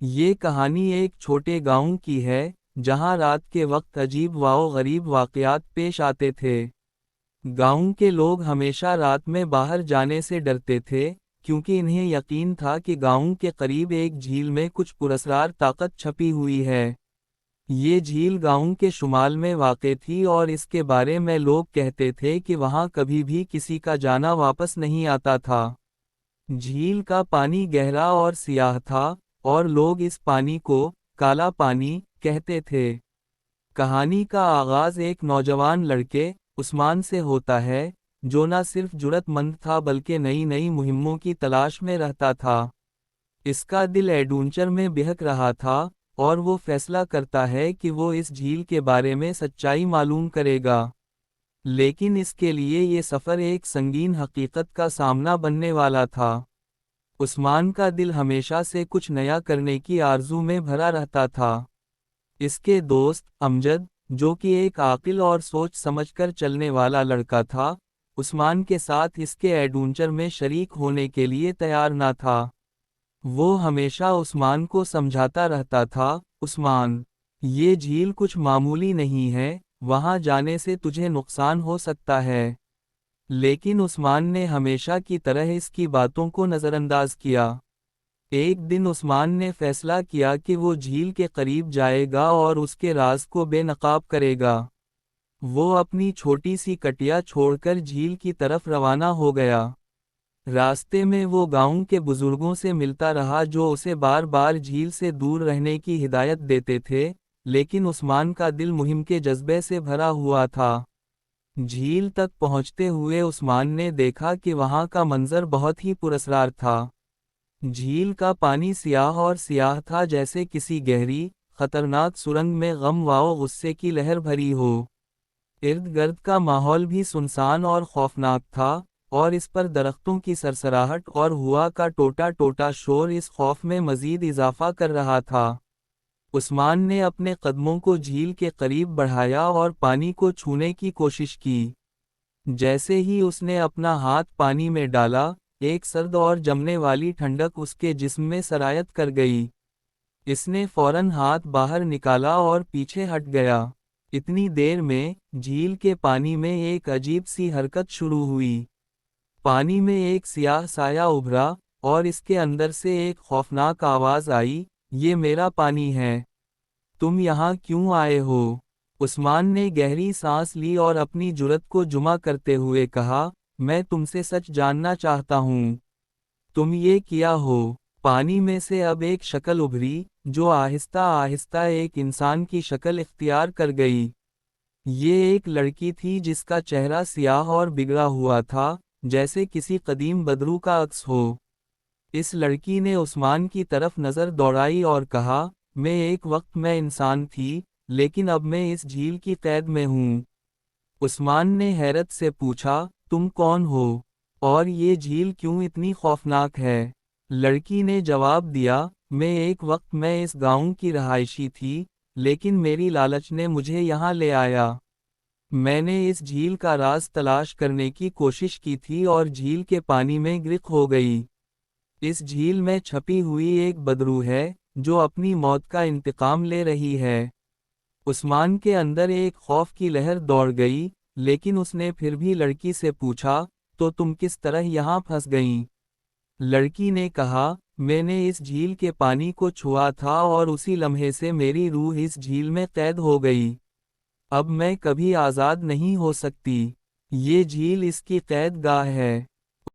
یہ کہانی ایک چھوٹے گاؤں کی ہے جہاں رات کے وقت عجیب و غریب واقعات پیش آتے تھے۔ گاؤں کے لوگ ہمیشہ رات میں باہر جانے سے ڈرتے تھے کیونکہ انہیں یقین تھا کہ گاؤں کے قریب ایک جھیل میں کچھ پراسرار طاقت چھپی ہوئی ہے۔ یہ جھیل گاؤں کے شمال میں واقع تھی اور اس کے بارے میں لوگ کہتے تھے کہ وہاں کبھی بھی کسی کا جانا واپس نہیں آتا تھا۔ جھیل کا پانی گہرا اور سیاہ تھا اور لوگ اس پانی کو کالا پانی کہتے تھے۔ کہانی کا آغاز ایک نوجوان لڑکے عثمان سے ہوتا ہے جو نہ صرف جرأت مند تھا بلکہ نئی نئی مہموں کی تلاش میں رہتا تھا۔ اس کا دل ایڈونچر میں بہک رہا تھا اور وہ فیصلہ کرتا ہے کہ وہ اس جھیل کے بارے میں سچائی معلوم کرے گا۔ لیکن اس کے لیے یہ سفر ایک سنگین حقیقت کا سامنا بننے والا تھا۔ عثمان کا دل ہمیشہ سے کچھ نیا کرنے کی آرزو میں بھرا رہتا تھا۔ اس کے دوست امجد، جو کہ ایک عاقل اور سوچ سمجھ کر چلنے والا لڑکا تھا، عثمان کے ساتھ اس کے ایڈونچر میں شریک ہونے کے لیے تیار نہ تھا۔ وہ ہمیشہ عثمان کو سمجھاتا رہتا تھا، عثمان، یہ جھیل کچھ معمولی نہیں ہے، وہاں جانے سے تجھے نقصان ہو سکتا ہے۔ لیکن عثمان نے ہمیشہ کی طرح اس کی باتوں کو نظر انداز کیا۔ ایک دن عثمان نے فیصلہ کیا کہ وہ جھیل کے قریب جائے گا اور اس کے راز کو بے نقاب کرے گا۔ وہ اپنی چھوٹی سی کٹیا چھوڑ کر جھیل کی طرف روانہ ہو گیا۔ راستے میں وہ گاؤں کے بزرگوں سے ملتا رہا جو اسے بار بار جھیل سے دور رہنے کی ہدایت دیتے تھے، لیکن عثمان کا دل مہم کے جذبے سے بھرا ہوا تھا۔ جھیل تک پہنچتے ہوئے عثمان نے دیکھا کہ وہاں کا منظر بہت ہی پراسرار تھا۔ جھیل کا پانی سیاہ اور سیاہ تھا جیسے کسی گہری، خطرناک سرنگ میں غم و غصے کی لہر بھری ہو۔ ارد گرد کا ماحول بھی سنسان اور خوفناک تھا، اور اس پر درختوں کی سرسراہٹ اور ہوا کا ٹوٹا ٹوٹا شور اس خوف میں مزید اضافہ کر رہا تھا۔ عثمان نے اپنے قدموں کو جھیل کے قریب بڑھایا اور پانی کو چھونے کی کوشش کی۔ جیسے ہی اس نے اپنا ہاتھ پانی میں ڈالا، ایک سرد اور جمنے والی ٹھنڈک اس کے جسم میں سرایت کر گئی۔ اس نے فوراً ہاتھ باہر نکالا اور پیچھے ہٹ گیا۔ اتنی دیر میں جھیل کے پانی میں ایک عجیب سی حرکت شروع ہوئی۔ پانی میں ایک سیاہ سایہ ابھرا اور اس کے اندر سے ایک خوفناک آواز آئی، یہ میرا پانی ہے، تم یہاں کیوں آئے ہو؟ عثمان نے گہری سانس لی اور اپنی جرأت کو جمع کرتے ہوئے کہا، میں تم سے سچ جاننا چاہتا ہوں، تم یہ کیا ہو؟ پانی میں سے اب ایک شکل ابھری جو آہستہ آہستہ ایک انسان کی شکل اختیار کر گئی۔ یہ ایک لڑکی تھی جس کا چہرہ سیاہ اور بگڑا ہوا تھا، جیسے کسی قدیم بدرو کا عکس ہو۔ اس لڑکی نے عثمان کی طرف نظر دوڑائی اور کہا، ایک وقت میں انسان تھی، لیکن اب میں اس جھیل کی قید میں ہوں۔ عثمان نے حیرت سے پوچھا، تم کون ہو؟ اور یہ جھیل کیوں اتنی خوفناک ہے؟ لڑکی نے جواب دیا، ایک وقت میں اس گاؤں کی رہائشی تھی، لیکن میری لالچ نے مجھے یہاں لے آیا۔ میں نے اس جھیل کا راز تلاش کرنے کی کوشش کی تھی اور جھیل کے پانی میں غرق ہو گئی۔ اس جھیل میں چھپی ہوئی ایک بدرو ہے جو اپنی موت کا انتقام لے رہی ہے۔ عثمان کے اندر ایک خوف کی لہر دوڑ گئی، لیکن اس نے پھر بھی لڑکی سے پوچھا، تو تم کس طرح یہاں پھنس گئیں؟ لڑکی نے کہا، میں نے اس جھیل کے پانی کو چھوا تھا اور اسی لمحے سے میری روح اس جھیل میں قید ہو گئی۔ اب میں کبھی آزاد نہیں ہو سکتی۔ یہ جھیل اس کی قید گاہ ہے۔